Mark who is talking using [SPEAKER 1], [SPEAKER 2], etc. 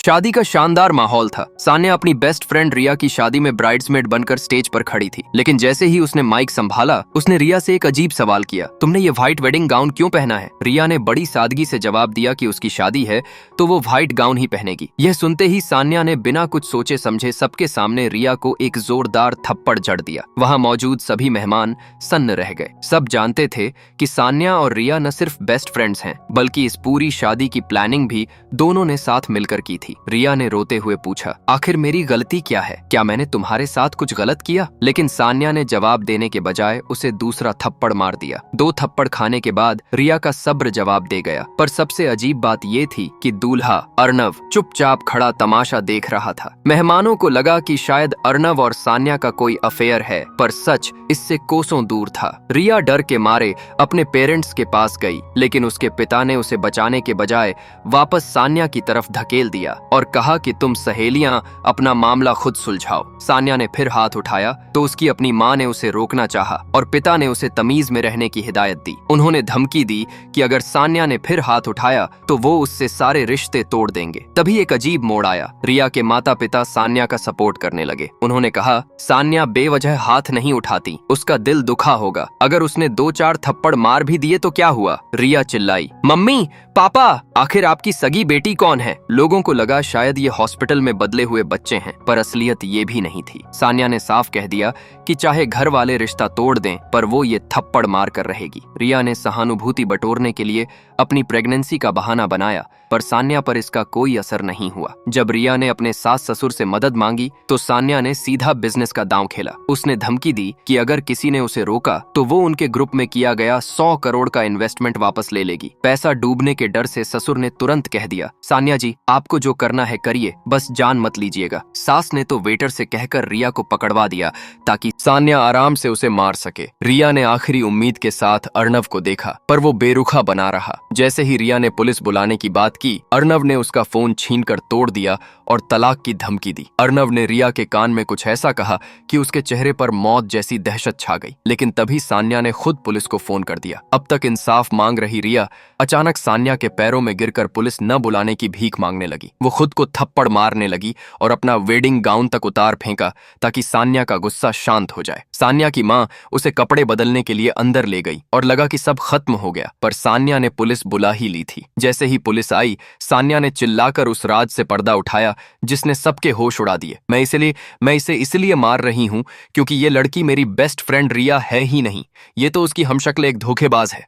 [SPEAKER 1] शादी का शानदार माहौल था। सान्या अपनी बेस्ट फ्रेंड रिया की शादी में ब्राइड्समेड बनकर स्टेज पर खड़ी थी, लेकिन जैसे ही उसने माइक संभाला, उसने रिया से एक अजीब सवाल किया, तुमने ये व्हाइट वेडिंग गाउन क्यों पहना है? रिया ने बड़ी सादगी से जवाब दिया कि उसकी शादी है तो वो व्हाइट गाउन ही पहनेगी। यह सुनते ही सान्या ने बिना कुछ सोचे समझे सबके सामने रिया को एक जोरदार थप्पड़ जड़ दिया। वहां मौजूद सभी मेहमान सन्न रह गए। सब जानते थे कि सान्या और रिया न सिर्फ बेस्ट फ्रेंड्स हैं, बल्कि इस पूरी शादी की प्लानिंग भी दोनों ने साथ मिलकर की थी। रिया ने रोते हुए पूछा, आखिर मेरी गलती क्या है? क्या मैंने तुम्हारे साथ कुछ गलत किया? लेकिन सान्या ने जवाब देने के बजाय उसे दूसरा थप्पड़ मार दिया। 2 थप्पड़ खाने के बाद रिया का सब्र जवाब दे गया। पर सबसे अजीब बात ये थी कि दूल्हा अर्नव चुपचाप खड़ा तमाशा देख रहा था। मेहमानों को लगा कि शायद अर्नव और सान्या का कोई अफेयर है, पर सच इससे कोसों दूर था। रिया डर के मारे अपने पेरेंट्स के पास गई, लेकिन उसके पिता ने उसे बचाने के बजाय वापस सान्या की तरफ धकेल दिया और कहा कि तुम सहेलियां अपना मामला खुद सुलझाओ। सान्या ने फिर हाथ उठाया तो उसकी अपनी माँ ने उसे रोकना चाहा और पिता ने उसे तमीज में रहने की हिदायत दी। उन्होंने धमकी दी कि अगर सान्या ने फिर हाथ उठाया तो वो उससे सारे रिश्ते तोड़ देंगे। तभी एक अजीब मोड़ आया। रिया के माता पिता सान्या का सपोर्ट करने लगे। उन्होंने कहा, सान्या बेवजह हाथ नहीं उठाती, उसका दिल दुखा होगा। अगर उसने 2-4 थप्पड़ मार भी दिए तो क्या हुआ? रिया चिल्लाई, मम्मी, पापा, आखिर आपकी सगी बेटी कौन है? लोगों को लगा शायद ये हॉस्पिटल में बदले हुए बच्चे हैं, पर असलियत ये भी नहीं थी। सान्या ने साफ कह दिया कि चाहे घर वाले रिश्ता तोड़ दें, पर वो ये थप्पड़ मार कर रहेगी। रिया ने सहानुभूति बटोरने के लिए अपनी प्रेगनेंसी का बहाना बनाया, पर सान्या पर इसका कोई असर नहीं हुआ। जब रिया ने अपने सास ससुर से मदद मांगी तो सान्या ने सीधा बिजनेस का दांव खेला। उसने धमकी दी कि अगर किसी ने उसे रोका तो वो उनके ग्रुप में किया गया 100 करोड़ का इन्वेस्टमेंट वापस ले लेगी। पैसा डूबने के डर से ससुर ने तुरंत कह दिया, सान्या जी, आपको जो करना है करिए, बस जान मत लीजिएगा। सास ने तो वेटर से कहकर रिया को पकड़वा दिया ताकि सान्या आराम से उसे मार सके। रिया ने आखिरी उम्मीद के साथ अर्नव को देखा, पर वो बेरुखा बना रहा। जैसे ही रिया ने पुलिस बुलाने की बात की, अर्नव ने उसका फोन छीनकर तोड़ दिया और तलाक की धमकी दी। अर्नव ने रिया के कान में कुछ ऐसा कहा कि उसके चेहरे पर मौत जैसी दहशत छा गई। लेकिन तभी सान्या ने खुद पुलिस को फोन कर दिया। अब तक इंसाफ मांग रही रिया अचानक सान्या के पैरों में गिरकर पुलिस न बुलाने की भीख मांगने लगी। वो खुद को थप्पड़ मारने लगी और अपना वेडिंग गाउन तक उतार फेंका ताकि सान्या का गुस्सा शांत हो जाए। सान्या की माँ उसे कपड़े बदलने के लिए अंदर ले गई और लगा कि सब खत्म हो गया, पर सान्या ने पुलिस बुला ही ली थी। जैसे ही पुलिस आई, सान्या ने चिल्लाकर उस राज से पर्दा उठाया जिसने सबके होश उड़ा दिए। मैं इसे इसलिए मार रही हूं क्योंकि ये लड़की मेरी बेस्ट फ्रेंड रिया है ही नहीं, ये तो उसकी हमशक्ल एक धोखेबाज है।